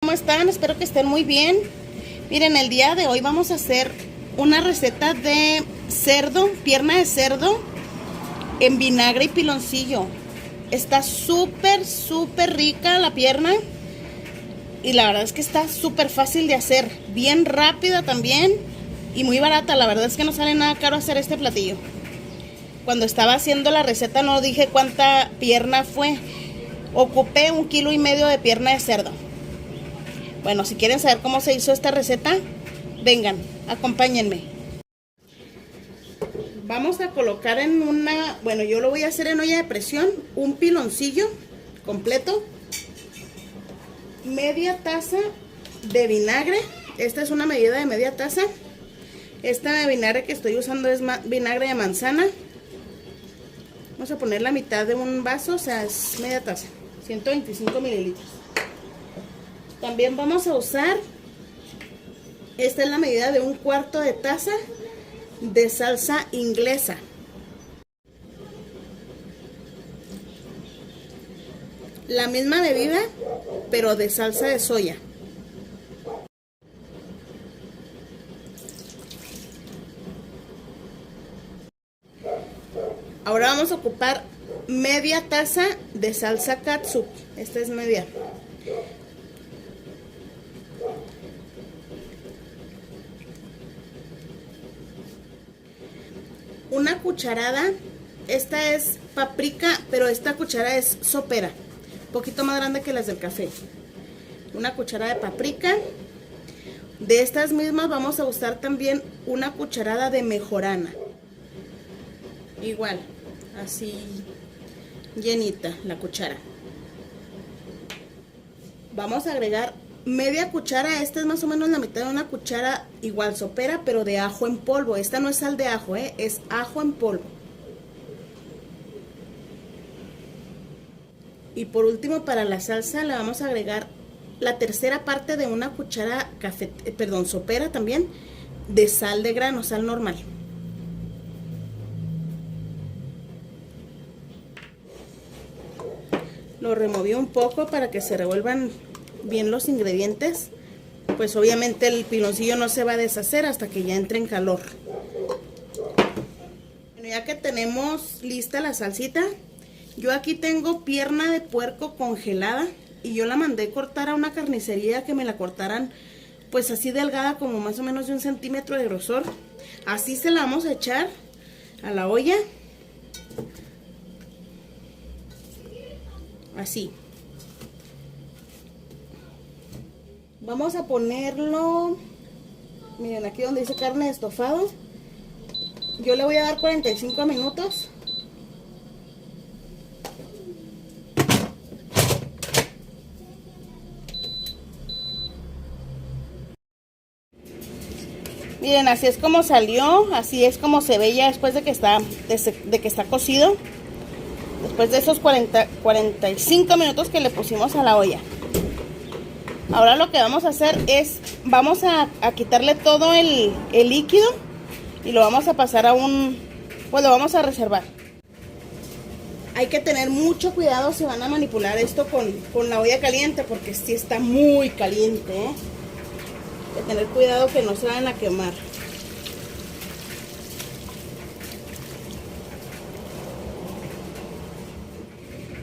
¿cómo están? Espero que estén muy bien. Miren, el día de hoy vamos a hacer una receta de cerdo, pierna de cerdo en vinagre y piloncillo. Está súper rica la pierna y la verdad es que está súper fácil de hacer, bien rápida también y muy barata. La verdad es que no sale nada caro hacer este platillo. Cuando estaba haciendo la receta no dije cuánta pierna fue. Ocupé 1,5 kilos de pierna de cerdo. Bueno, si quieren saber cómo se hizo esta receta, vengan, acompáñenme. Vamos a colocar en una, bueno, yo lo voy a hacer en olla de presión, un piloncillo completo, media taza de vinagre. Esta es una medida de media taza. Esta vinagre que estoy usando es vinagre de manzana. Vamos a poner la mitad de un vaso, o sea, es media taza, 125 mililitros. También vamos a usar, esta es la medida de 1/4 de taza de salsa inglesa. La misma medida, pero de salsa de soya. Ahora vamos a ocupar media taza de salsa catsup. Esta es media. Una cucharada, esta es paprika, pero esta cuchara es sopera, un poquito más grande que las del café. Una cucharada de paprika. De estas mismas vamos a usar también una cucharada de mejorana. Igual, así llenita la cuchara. Vamos a agregar media cuchara, esta es más o menos la mitad de una cuchara, igual sopera, pero de ajo en polvo. Esta no es sal de ajo, es ajo en polvo. Y por último, para la salsa le vamos a agregar la tercera parte de una cuchara sopera también, de sal de grano, sal normal. Lo removí un poco para que se revuelvan bien los ingredientes. Pues obviamente el piloncillo no se va a deshacer hasta que ya entre en calor. Bueno, ya que tenemos lista la salsita, yo aquí tengo pierna de puerco congelada y yo la mandé cortar a una carnicería que me la cortaran pues así delgada, como más o menos de 1 centímetro de grosor. Así se la vamos a echar a la olla. Así. Vamos a ponerlo, miren aquí donde dice carne de estofado. Yo le voy a dar 45 minutos. Miren, así es como salió, así es como se ve ya después de que está cocido. Después de esos 45 minutos que le pusimos a la olla. Ahora lo que vamos a hacer es, vamos a quitarle todo el líquido y lo vamos a pasar a pues lo vamos a reservar. Hay que tener mucho cuidado si van a manipular esto con la olla caliente, porque sí está muy caliente, Hay que tener cuidado que no se vayan a quemar.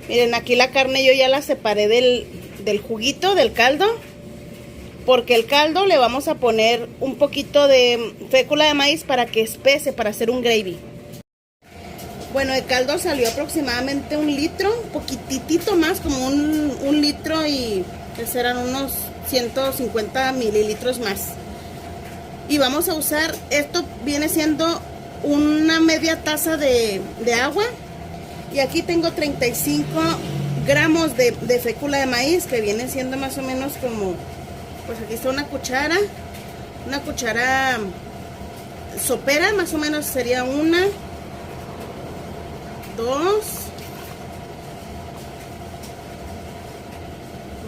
Miren, aquí la carne yo ya la separé del juguito, del caldo, porque el caldo le vamos a poner un poquito de fécula de maíz para que espese, para hacer un gravy. Bueno, el caldo salió aproximadamente 1 litro, un poquitito más, como un litro, y que serán unos 150 mililitros más. Y vamos a usar, esto viene siendo una media taza de agua. Y aquí tengo 35 gramos de fécula de maíz, que viene siendo más o menos como, pues aquí está una cuchara sopera, más o menos sería 1, 2,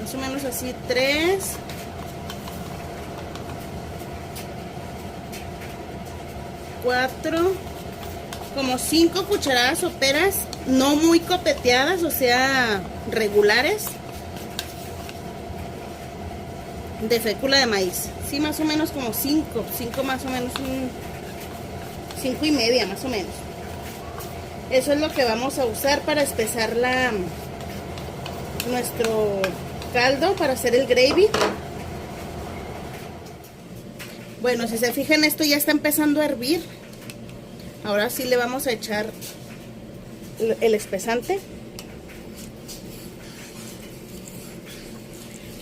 más o menos así 3, 4, como 5 cucharadas soperas, no muy copeteadas, o sea, regulares. de fécula de maíz. Sí, más o menos como 5 más o menos, 5 y media más o menos. Eso es lo que vamos a usar para espesar nuestro caldo, para hacer el gravy. Bueno, si se fijan, esto ya está empezando a hervir. Ahora sí le vamos a echar el espesante.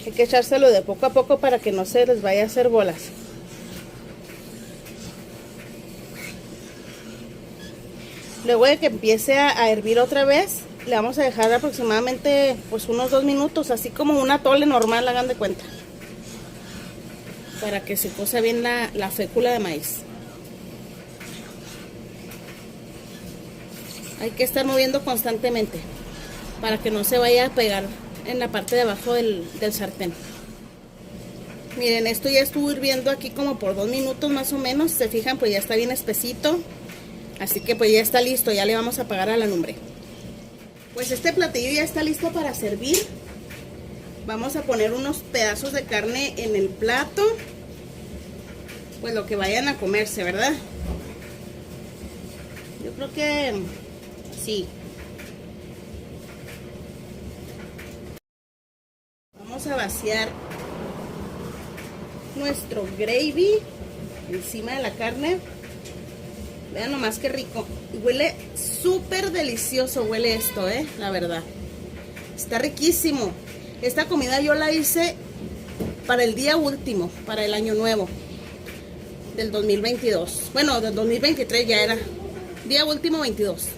Hay que echárselo de poco a poco para que no se les vaya a hacer bolas. Luego de que empiece a hervir otra vez, le vamos a dejar aproximadamente pues unos 2 minutos, así como un atole normal, hagan de cuenta, para que se cosa bien la fécula de maíz. Hay que estar moviendo constantemente para que no se vaya a pegar en la parte de abajo del sartén. Miren, esto ya estuvo hirviendo aquí como por 2 minutos más o menos. Se fijan, pues ya está bien espesito. Así que pues ya está listo, ya le vamos a apagar a la lumbre. Pues este platillo ya está listo para servir. Vamos a poner unos pedazos de carne en el plato. Pues lo que vayan a comerse, ¿verdad? Yo creo que sí. Vamos a vaciar nuestro gravy encima de la carne. Vean nomás qué rico. Huele súper delicioso, huele esto, la verdad. Está riquísimo. Esta comida yo la hice para el día último, para el año nuevo del 2022. Bueno, del 2023 ya era. Día último 22.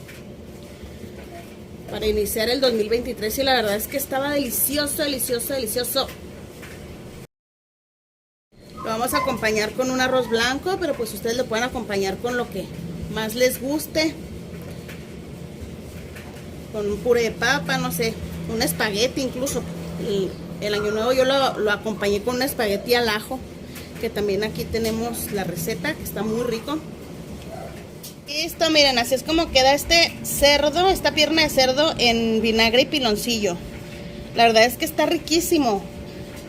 Para iniciar el 2023 y la verdad es que estaba delicioso, delicioso, delicioso. Lo vamos a acompañar con un arroz blanco, pero pues ustedes lo pueden acompañar con lo que más les guste. Con un puré de papa, no sé, un espagueti incluso. El año nuevo yo lo acompañé con un espagueti al ajo, que también aquí tenemos la receta, que está muy rico. Listo, miren, así es como queda este cerdo, esta pierna de cerdo en vinagre y piloncillo. La verdad es que está riquísimo,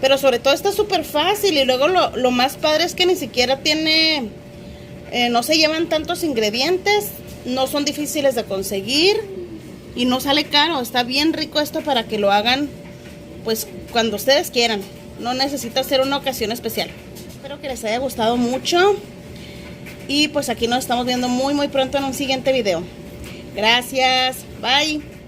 pero sobre todo está súper fácil. Y luego lo más padre es que ni siquiera tiene, no se llevan tantos ingredientes, no son difíciles de conseguir y no sale caro. Está bien rico esto para que lo hagan pues cuando ustedes quieran, no necesita ser una ocasión especial. Espero que les haya gustado mucho. Y pues aquí nos estamos viendo muy pronto en un siguiente video. Gracias. Bye.